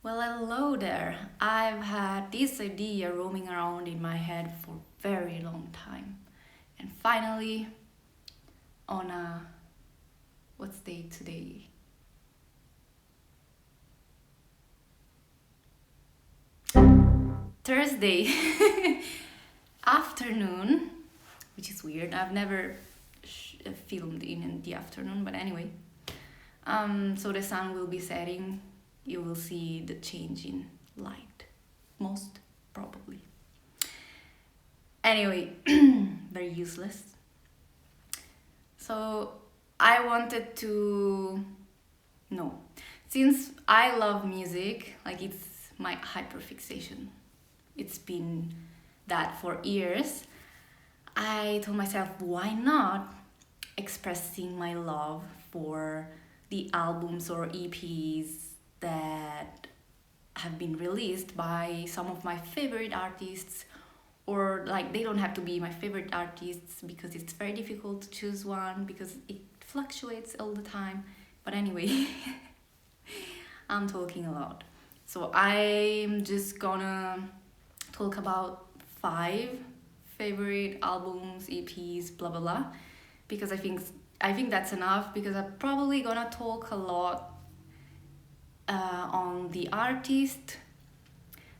Well, hello there. I've had this idea roaming around in my head for a very long time. And finally, on what's day today? Thursday afternoon, which is weird. I've never filmed in the afternoon, but anyway. So the sun will be setting. You will see the change in light, most probably. Anyway, very useless. So I wanted to know, since I love music, like it's my hyperfixation. It's been that for years. I told myself, why not expressing my love for the albums or EPs that have been released by some of my favorite artists, or like they don't have to be my favorite artists because it's very difficult to choose one because it fluctuates all the time. But anyway, I'm talking a lot. So I'm just gonna talk about 5 favorite albums, EPs, blah blah blah, because I think that's enough, because I'm probably gonna talk a lot on the artist,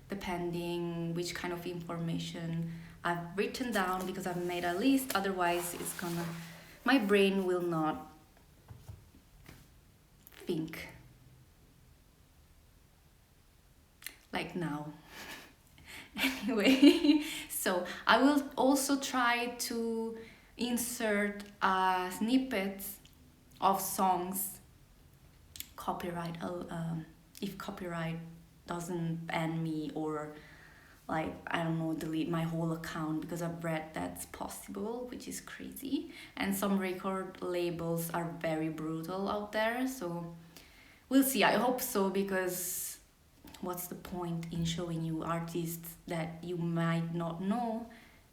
depending which kind of information I've written down, because I've made a list. Otherwise, my brain will not think like now. Anyway, so I will also try to insert snippets of songs, if copyright doesn't ban me, or like, I don't know, delete my whole account, because I've read that's possible, which is crazy. And some record labels are very brutal out there, so we'll see. I hope so, because what's the point in showing you artists that you might not know?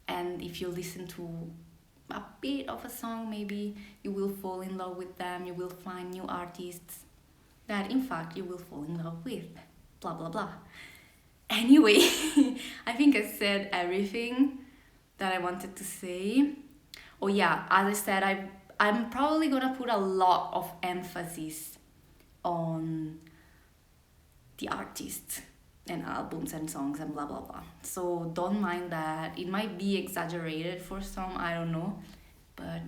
And if you listen to a bit of a song, maybe you will fall in love with them, you will find new artists that in fact you will fall in love with, blah blah blah. Anyway, I think I said everything that I wanted to say. Oh yeah, as I said, I'm probably gonna put a lot of emphasis on the artists and albums and songs and blah blah blah. So don't mind that. It might be exaggerated for some, I don't know. But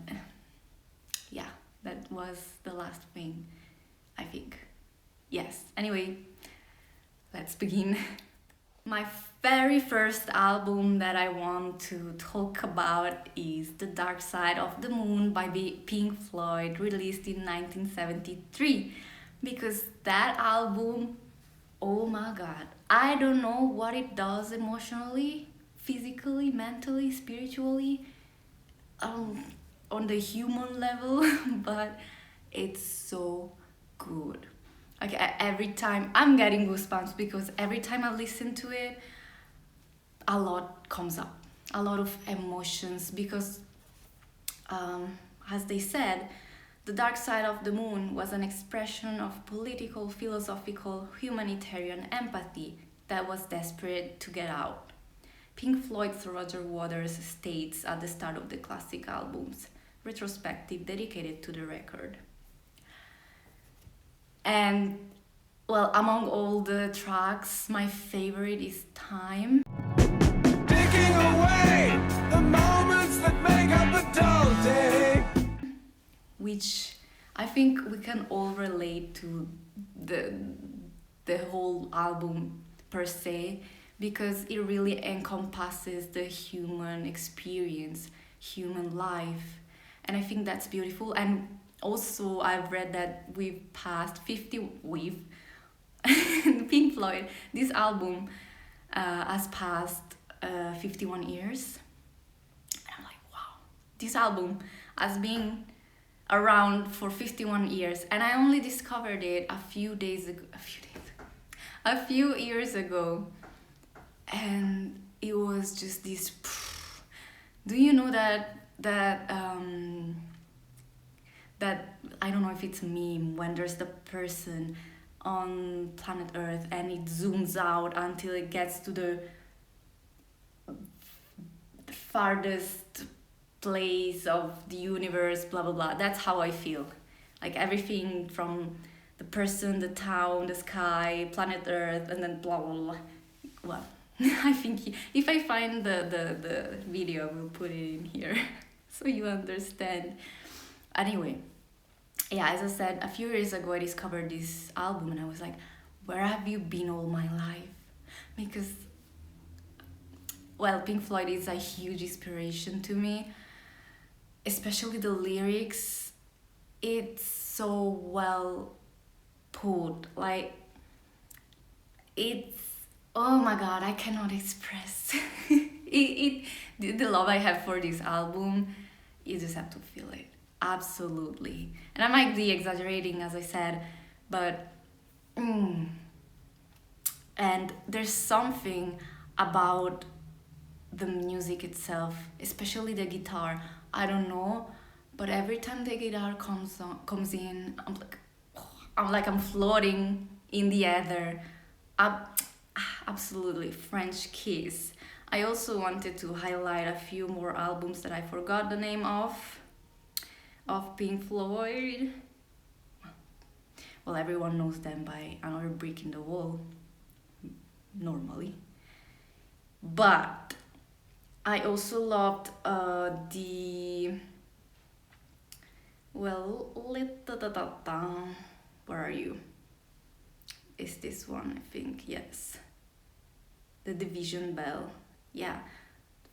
yeah, that was the last thing, I think. Yes, anyway, let's begin. My very first album that I want to talk about is The Dark Side of the Moon by Pink Floyd, released in 1973. Because that album, oh my god, I don't know what it does emotionally, physically, mentally, spiritually, on the human level, but it's so good. Like every time I'm getting goosebumps, because every time I listen to it, a lot comes up, a lot of emotions, because as they said, The Dark Side of the Moon was an expression of political, philosophical, humanitarian empathy that was desperate to get out. Pink Floyd's Roger Waters states at the start of the classic album's retrospective dedicated to the record. And well, among all the tracks, my favorite is Time. Taking away the moments that make up a dull day, which I think we can all relate to the whole album per se, because it really encompasses the human experience, human life, and I think that's beautiful. And also, I've read that we've passed Pink Floyd, this album has passed 51 years. And I'm like, wow, this album has been around for 51 years, and I only discovered it a few years ago, and it was just this. Do you know that I don't know if it's a meme, when there's the person on planet Earth, and it zooms out until it gets to the farthest place of the universe, blah blah blah. That's how I feel. Like everything from the person, the town, the sky, planet Earth, and then blah blah blah. Well, I think if I find the video, I will put it in here so you understand. Anyway, yeah, as I said, a few years ago I discovered this album and I was like, where have you been all my life? Because, well, Pink Floyd is a huge inspiration to me, especially the lyrics. It's so well put, like, it's, oh my god, I cannot express the love I have for this album. You just have to feel it, absolutely. And I might be exaggerating, as I said, but and there's something about the music itself, especially the guitar. I don't know, but every time the guitar comes in, I'm floating in the ether. Absolutely, French kiss. I also wanted to highlight a few more albums that I forgot the name of Pink Floyd. Well, everyone knows them by Another Brick in the Wall, normally. But I also loved where are you? Is this one, I think, yes. The Division Bell, yeah,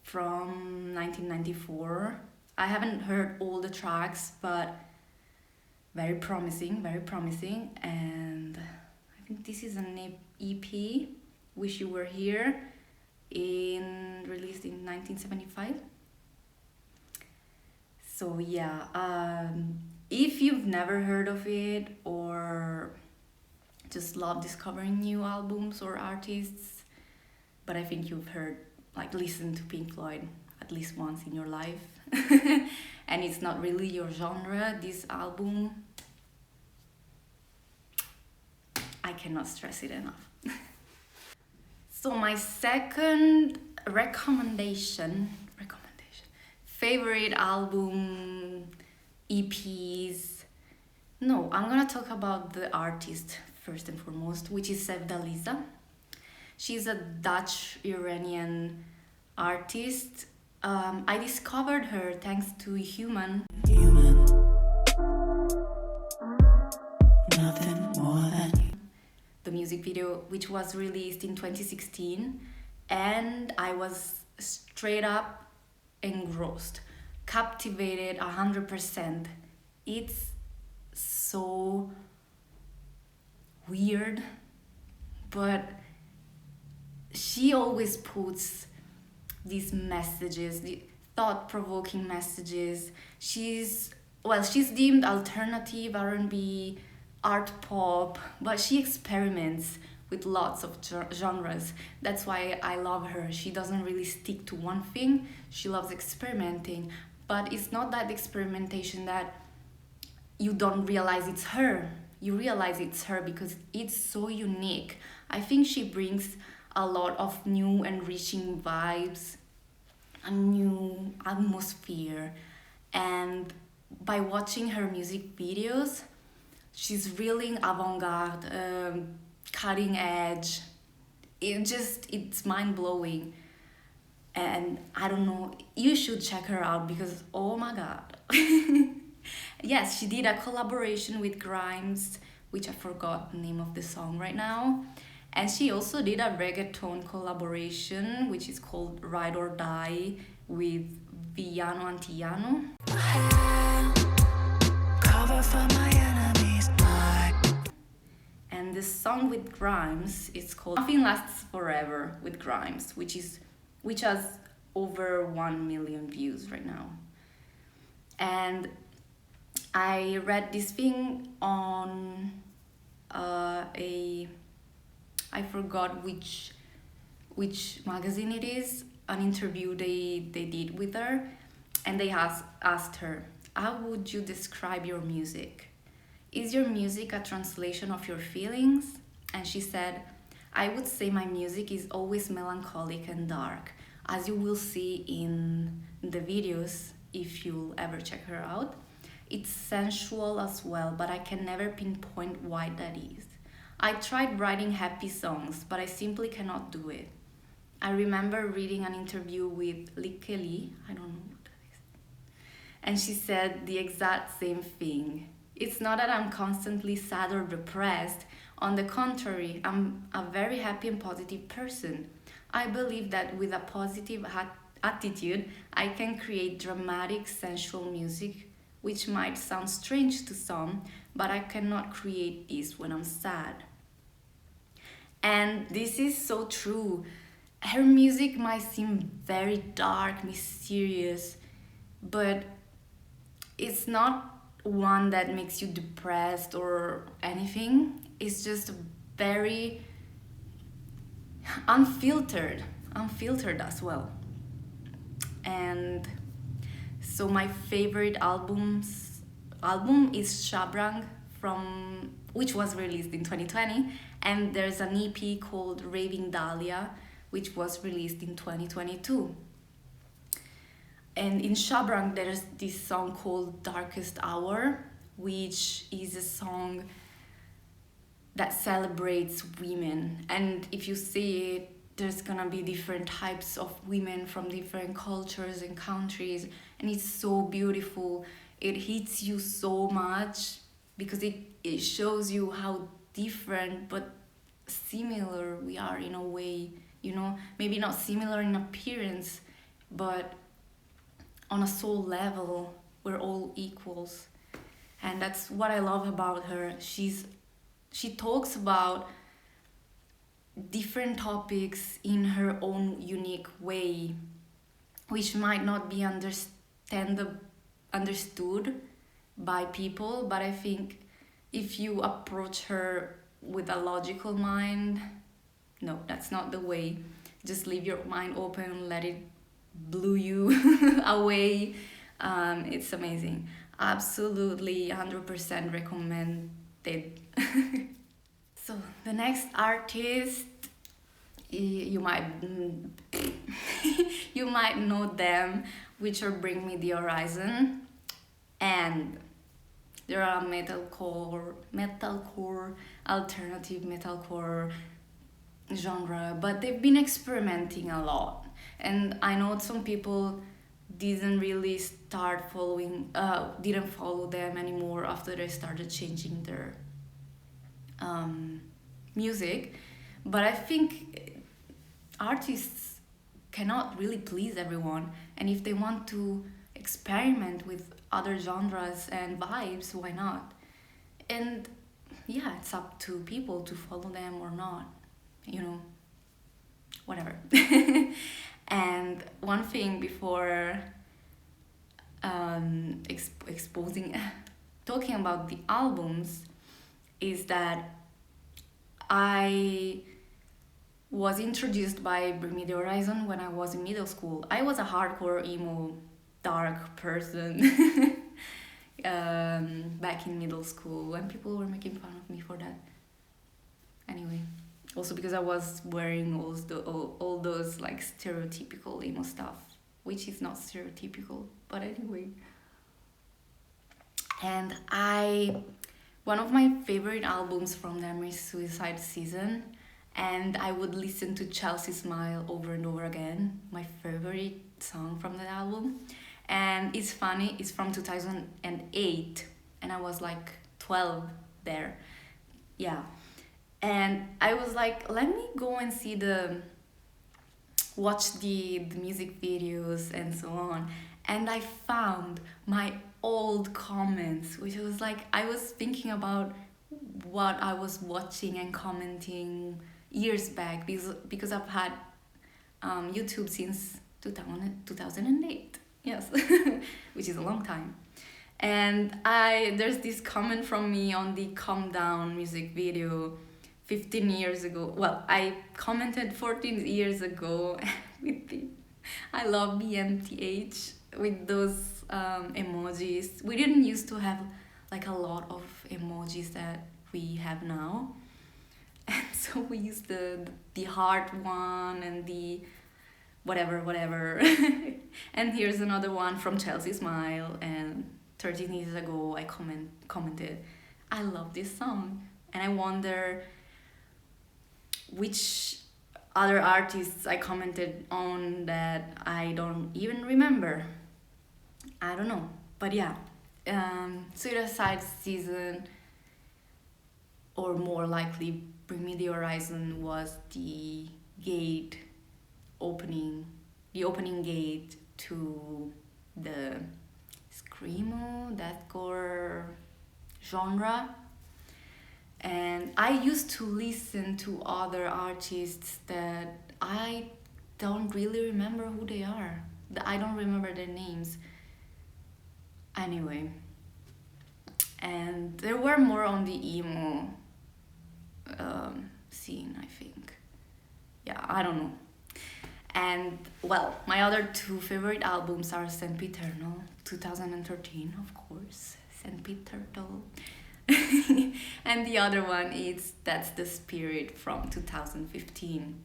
from 1994. I haven't heard all the tracks, but very promising, and I think this is an EP, Wish You Were Here, released in 1975. So yeah, if you've never heard of it or just love discovering new albums or artists, but I think you've listened to Pink Floyd at least once in your life, and it's not really your genre, this album, I cannot stress it enough. So my second recommendation, favorite album, EPs, no, I'm gonna talk about the artist first and foremost, which is Sevdaliza. She's a Dutch-Iranian artist. I discovered her thanks to Human. Nothing more than the music video, which was released in 2016, and I was straight up engrossed, captivated 100%. It's so weird, but she always puts these messages, the thought-provoking messages. She's deemed alternative, R&B, art pop, but she experiments with lots of genres. That's why I love her. She doesn't really stick to one thing. She loves experimenting, but it's not that experimentation that you don't realize it's her. You realize it's her because it's so unique. I think she brings a lot of new enriching vibes, a new atmosphere, and by watching her music videos, she's really avant-garde, cutting edge. It's mind-blowing, and I don't know, you should check her out because oh my god. Yes, she did a collaboration with Grimes, which I forgot the name of the song right now. And she also did a reggaeton collaboration, which is called Ride or Die with Villano Antillano. Cover for my enemies. And the song with Grimes is called Nothing Lasts Forever with Grimes, which has over 1 million views right now. And I read this thing on I forgot which magazine it is, an interview they did with her, and they asked her, how would you describe your music? Is your music a translation of your feelings? And she said, I would say my music is always melancholic and dark, as you will see in the videos if you'll ever check her out. It's sensual as well, but I can never pinpoint why that is. I tried writing happy songs, but I simply cannot do it. I remember reading an interview with Likeli, I don't know what that is, and she said the exact same thing. It's not that I'm constantly sad or depressed. On the contrary, I'm a very happy and positive person. I believe that with a positive attitude, I can create dramatic, sensual music, which might sound strange to some, but I cannot create this when I'm sad. And this is so true. Her music might seem very dark, mysterious, but it's not one that makes you depressed or anything. It's just very unfiltered as well. And so my favorite album is Shabrang, from which was released in 2020, and there's an EP called Raving Dahlia, which was released in 2022. And in Shabrang there's this song called Darkest Hour, which is a song that celebrates women. And if you see it, there's gonna be different types of women from different cultures and countries, and it's so beautiful. It hits you so much because it shows you how different but similar we are in a way, you know, maybe not similar in appearance, but on a soul level we're all equals. And that's what I love about her. She talks about different topics in her own unique way, which might not be understood by people, but I think if you approach her with a logical mind, no, that's not the way. Just leave your mind open, let it blow you away. It's amazing. Absolutely 100% recommended. So the next artist, you might you might know them, which are BringMeTheHorizon, and they're a metalcore, alternative metalcore genre, but they've been experimenting a lot. And I know some people didn't really didn't follow them anymore after they started changing their music, but I think artists cannot really please everyone, and if they want to experiment with other genres and vibes, why not? And yeah, it's up to people to follow them or not, you know, whatever. And one thing before exposing talking about the albums is that I was introduced by BringMeTheHorizon when I was in middle school. I was a hardcore emo dark person back in middle school, and people were making fun of me for that. Anyway, also because I was wearing all those like stereotypical emo stuff, which is not stereotypical, but anyway. And one of my favorite albums from them is Suicide Season, and I would listen to Chelsea Smile over and over again, my favorite song from that album. And it's funny, it's from 2008, and I was like 12 there. Yeah. And I was like, let me go and watch the music videos and so on. And I found my old comments, which was like, I was thinking about what I was watching and commenting years back, because I've had YouTube since 2008, yes, which is a long time. And there's this comment from me on the Calm Down music video 15 years ago. Well, I commented 14 years ago with the I love BMTH with those emojis. We didn't used to have like a lot of emojis that we have now. And so we use the heart one and the whatever. And here's another one from Chelsea Smile, and 13 years ago I commented, I love this song. And I wonder which other artists I commented on that I don't even remember. I don't know. But yeah, Suicide Season, or more likely BringMeTheHorizon, was the opening gate to the screamo, deathcore genre. And I used to listen to other artists that I don't really remember who they are. I don't remember their names. Anyway, and there were more on the emo scene, I think. Yeah, I don't know. And well, my other two favorite albums are Sempiternal, 2013, of course, Sempiternal. And the other one is That's the Spirit from 2015.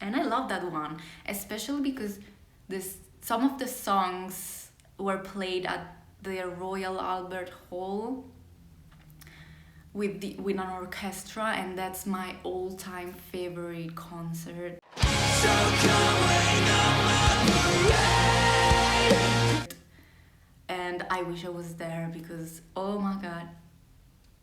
And I love that one, especially because some of the songs were played at the Royal Albert Hall with an orchestra, and that's my all-time favorite concert. So and I wish I was there because, oh my god,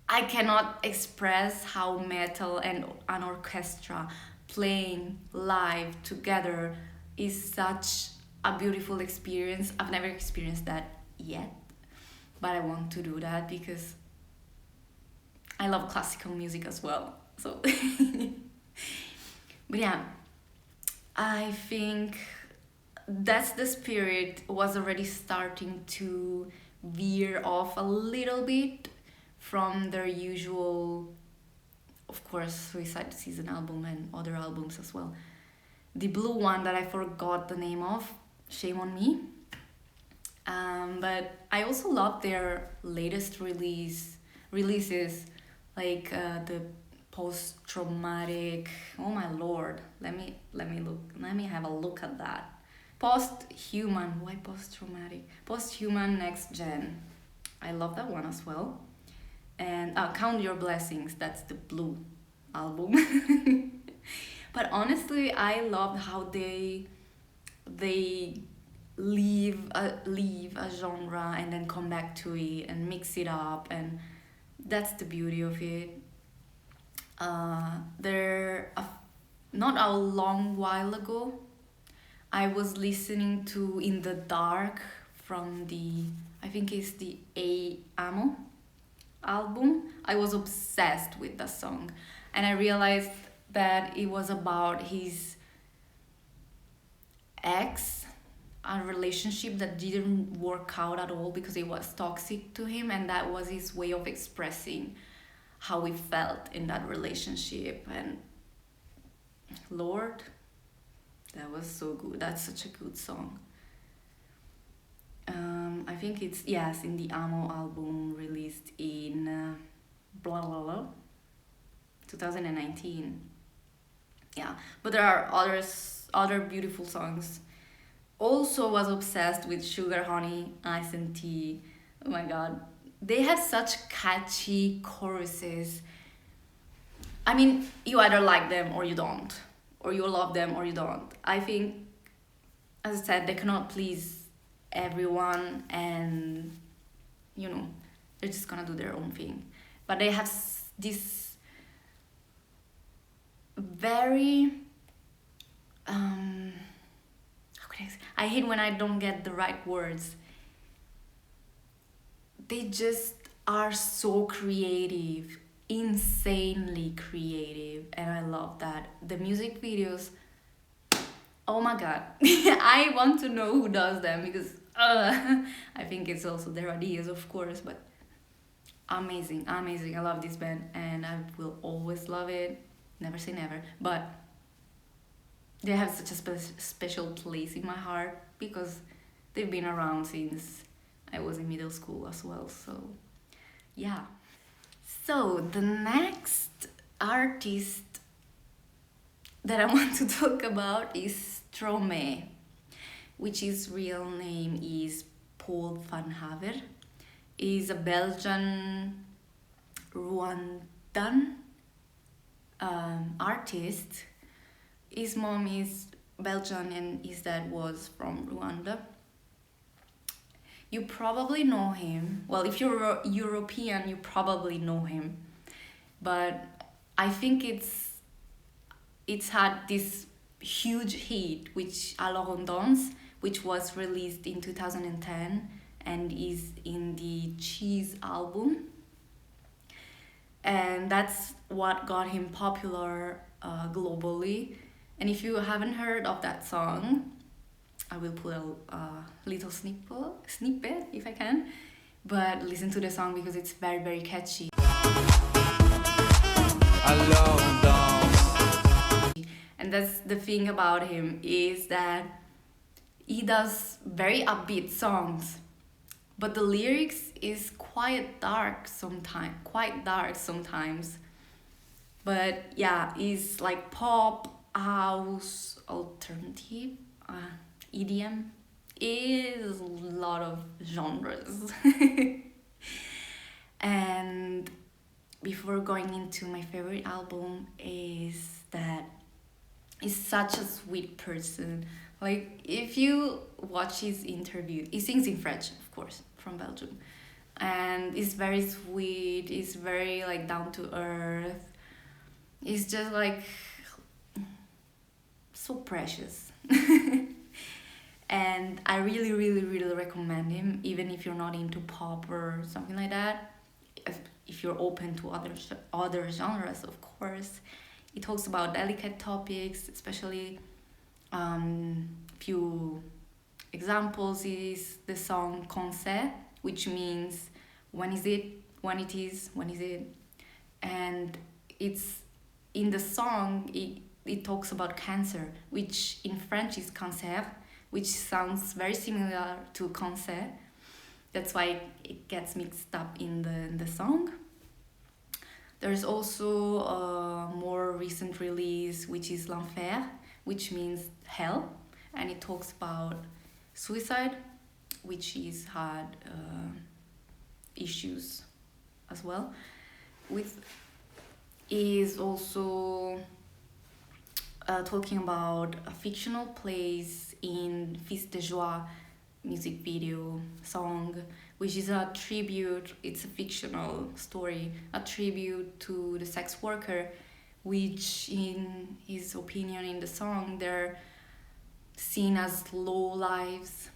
I cannot express how metal and an orchestra playing live together is such a beautiful experience. I've never experienced that yet, but I want to do that because I love classical music as well. So, but yeah, I think That's the Spirit was already starting to veer off a little bit from their usual, of course, Suicide Season album and other albums as well. The blue one that I forgot the name of, shame on me. But I also love their latest releases, like the post-traumatic. Oh my lord! Let me have a look at that. Post-human. Why post-traumatic? Post-human Next Gen. I love that one as well. And Count Your Blessings. That's the blue album. But honestly, I love how they leave a genre and then come back to it and mix it up, and that's the beauty of it. Not a long while ago, I was listening to In the Dark from I think it's the Amo album. I was obsessed with the song, and I realized that it was about his ex, a relationship that didn't work out at all because it was toxic to him, and that was his way of expressing how he felt in that relationship. And Lord, that was so good. That's such a good song. I think it's, yes, in the Amo album released in 2019. Yeah, but there are other beautiful songs. Also was obsessed with Sugar Honey, Ice and Tea. Oh my god, they have such catchy choruses. I mean, you either like them or you don't, or you love them or you don't. I think, as I said, they cannot please everyone, and they're just gonna do their own thing. But they have this very I hate when I don't get the right words. They just are so creative, insanely creative, and I love that. The music videos, oh my god. I want to know who does them because I think it's also their ideas, of course, but amazing. I love this band and I will always love it. Never say never, but they have such a special place in my heart because they've been around since I was in middle school as well. So yeah. So the next artist that I want to talk about is Stromae, which his real name is Paul van Haver. Is a Belgian Rwandan artist. His mom is Belgian and his dad was from Rwanda. You probably know him. Well, if you're European, you probably know him. But I think it's had this huge hit, which Alors on Danse, which was released in 2010 and is in the Cheese album. And that's what got him popular globally. And if you haven't heard of that song, I will put a little snippet if I can. But listen to the song because it's very, very catchy. And that's the thing about him, is that he does very upbeat songs, but the lyrics is quite dark sometimes. But yeah, it's like pop, house, alternative, EDM. Is a lot of genres. And before going into my favorite album, is that he's such a sweet person. Like, if you watch his interview, he sings in French, of course, from Belgium. And he's very sweet, he's very like down to earth. He's just like so precious. And I really, really, really recommend him, even if you're not into pop or something like that. If you're open to other genres, of course. It talks about delicate topics, especially few examples is the song Cancer, which means when is it, and it's in the song it talks about cancer, which in French is cancer, which sounds very similar to cancer. That's why it gets mixed up in the song. There's also a more recent release, which is L'Enfer, which means hell, and it talks about suicide, which he's had issues as well with. Is also talking about a fictional place in Fils de Joie music video song, which is a tribute, it's a fictional story, a tribute to the sex worker, which in his opinion in the song, they're seen as low lives,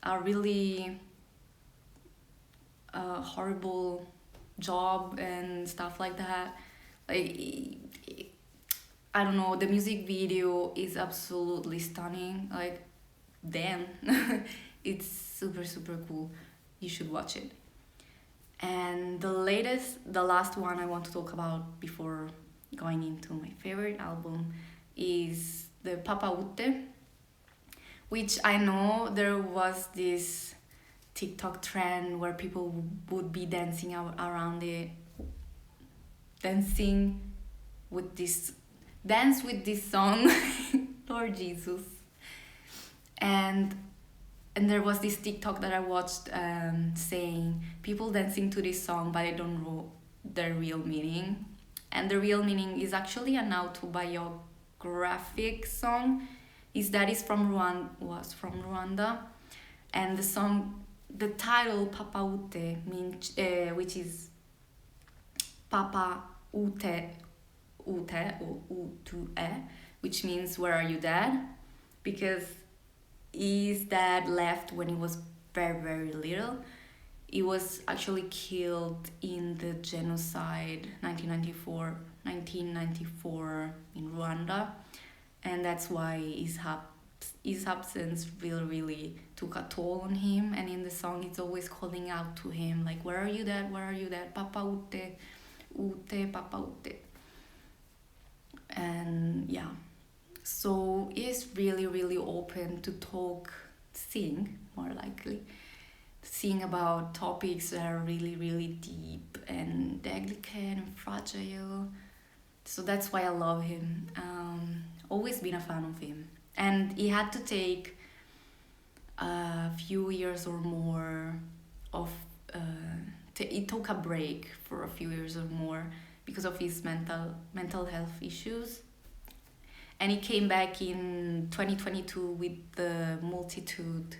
a really horrible job and stuff like that. Like, I don't know, the music video is absolutely stunning. Like, damn. It's super, super cool. You should watch it. And the last one I want to talk about before going into my favorite album is the Papa Ute, which I know there was this TikTok trend where people would be dancing around it, dance with this song, Lord Jesus. And there was this TikTok that I watched saying people dancing to this song, but I don't know the real meaning. And the real meaning is actually an autobiographic song. His dad is was from Rwanda, and the title Papa Ute means, which is Papa Ute or Utue, which means where are you, dad? Because his dad left when he was very, very little. He was actually killed in the genocide 1994 in Rwanda, and that's why his absence really, really took a toll on him. And in the song, it's always calling out to him like, where are you, dad? Where are you, dad? Papa Ute, Papa Ute. And yeah, so he's really, really open to sing more likely, sing about topics that are really, really deep and delicate and fragile. So that's why I love him. Always been a fan of him. And he had to take a few years or more of he took a break for a few years or more because of his mental health issues, and he came back in 2022 with the multitude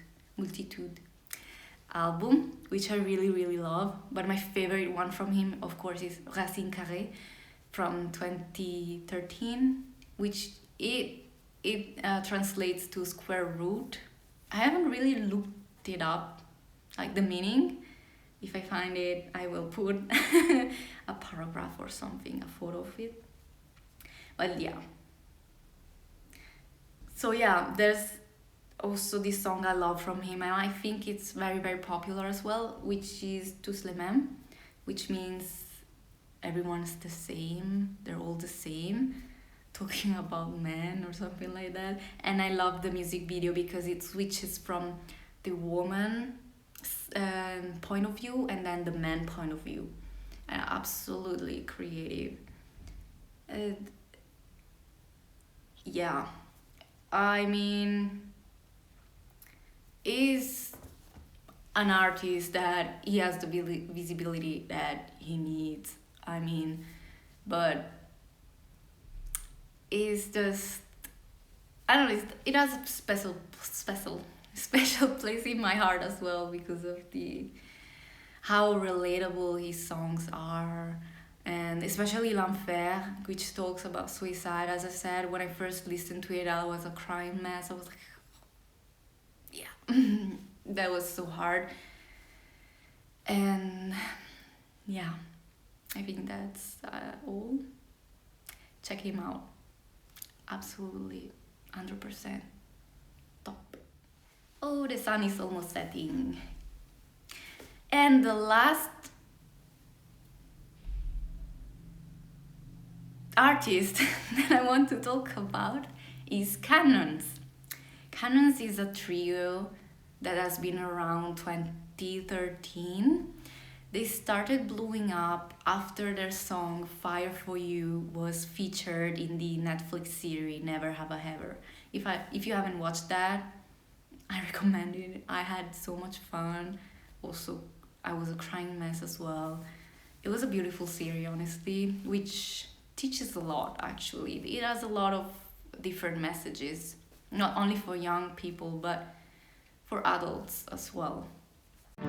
album, which I really, really love. But my favorite one from him, of course, is Racine Carrée from 2013, which it translates to square root. I haven't really looked it up, like the meaning. If I find it, I will put a paragraph or something, a photo of it. But yeah. So yeah, there's also this song I love from him, and I think it's very, very popular as well, which is Tous les mêmes, which means everyone's the same, they're all the same, talking about men or something like that. And I love the music video because it switches from the woman point of view and then the man point of view, and absolutely creative. Yeah, I mean, is an artist that he has the visibility that he needs. I mean, but it's just, I don't know, it has a special place in my heart as well because of how relatable his songs are, and especially L'Enfer, which talks about suicide. As I said, when I first listened to it, I was a crying mess. I was like, yeah, that was so hard. And yeah, I think that's all. Check him out. Absolutely, 100% top. Oh, the sun is almost setting. And the last artist that I want to talk about is Cannons. Cannons is a trio that has been around 2013. They started blowing up after their song Fire For You was featured in the Netflix serie Never Have I Ever. If you haven't watched that, I recommend it. I had so much fun. Also, I was a crying mess as well. It was a beautiful series, honestly, which teaches a lot, actually. It has a lot of different messages, not only for young people, but for adults as well.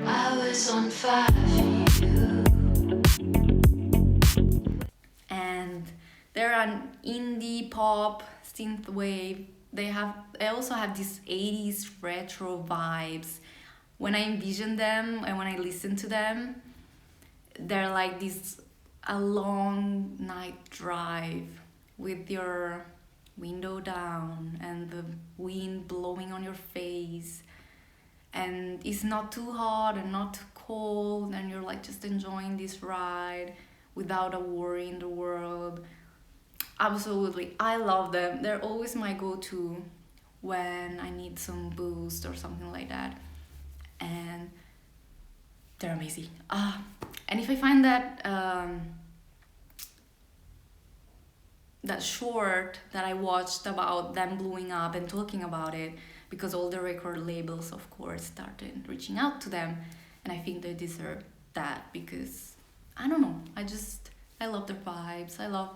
I was on fire for you. And they're an indie pop, synthwave. They also have these 80s retro vibes. When I envision them and when I listen to them, they're like a long night drive with your window down and the wind blowing on your face, and it's not too hot and not too cold, and you're like just enjoying this ride without a worry in the world. Absolutely, I love them. They're always my go-to when I need some boost or something like that, and they're amazing. And if I find that that short that I watched about them blowing up and talking about it, because all the record labels, of course, started reaching out to them, and I think they deserve that because, I don't know, I love their vibes. I love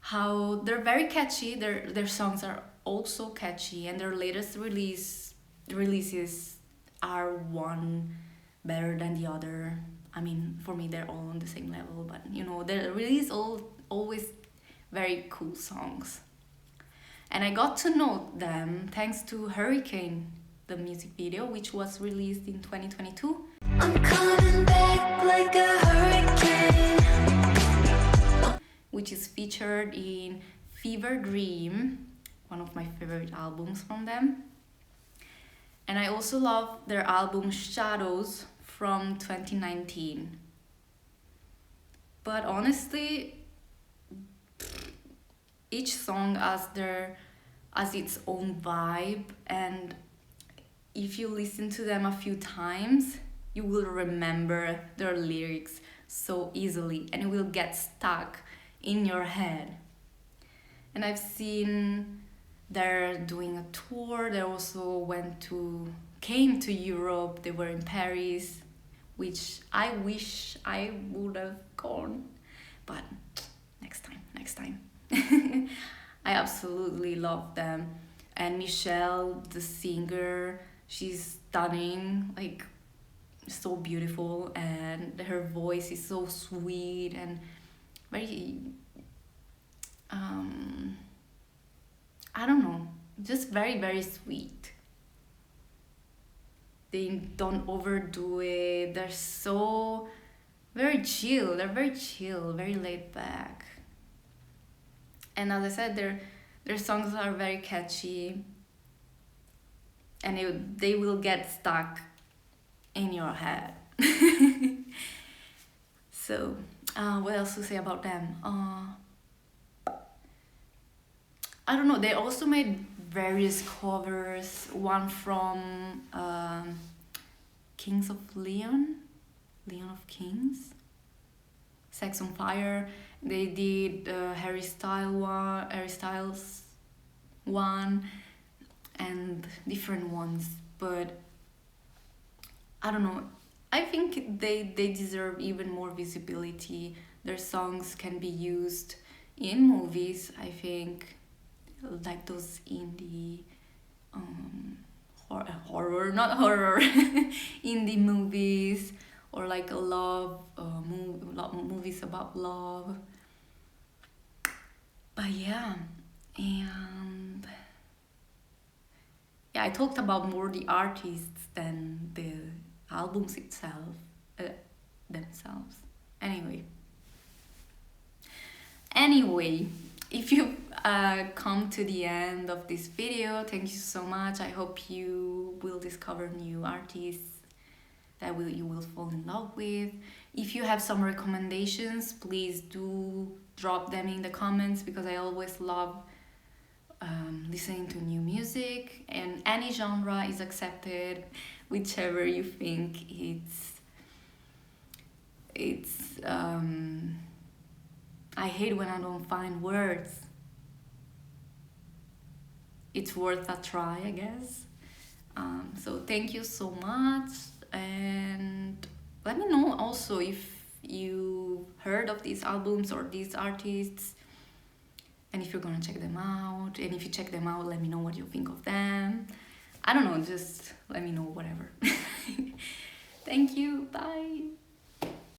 how they're very catchy. Their songs are also catchy, and their latest releases are one better than the other. I mean, for me, they're all on the same level, but they release always very cool songs. And I got to know them thanks to Hurricane, the music video, which was released in 2022. I'm coming back like a hurricane. Which is featured in Fever Dream, one of my favorite albums from them. And I also love their album Shadows from 2019. But honestly, each song has its own vibe, and if you listen to them a few times, you will remember their lyrics so easily and it will get stuck in your head. And I've seen they're doing a tour. They also came to Europe. They were in Paris, which I wish I would have gone, but next time. I absolutely love them. And Michelle, the singer, she's stunning, like so beautiful, and her voice is so sweet and very I don't know, just very, very sweet. They don't overdo it. They're so very chill. They're very chill, very laid back. And as I said, their songs are very catchy, and they will get stuck in your head. So, what else to say about them? I don't know. They also made various covers. One from Kings of Leon of Kings, Sex on Fire. They did Harry Styles one, and different ones. But I don't know. I think they deserve even more visibility. Their songs can be used in movies, I think, like those indie horror, not horror, indie movies, or like a love movies about love. But yeah, and yeah, I talked about more the artists than the albums themselves. Anyway, if you come to the end of this video, thank you so much. I hope you will discover new artists that you will fall in love with. If you have some recommendations, please do drop them in the comments, because I always love listening to new music, and any genre is accepted, whichever you think it's I hate when I don't find words. It's worth a try, I guess. So thank you so much, and let me know also if you heard of these albums or these artists, and if you're gonna check them out. And if you check them out, let me know what you think of them. I don't know, just let me know, whatever. Thank you, bye.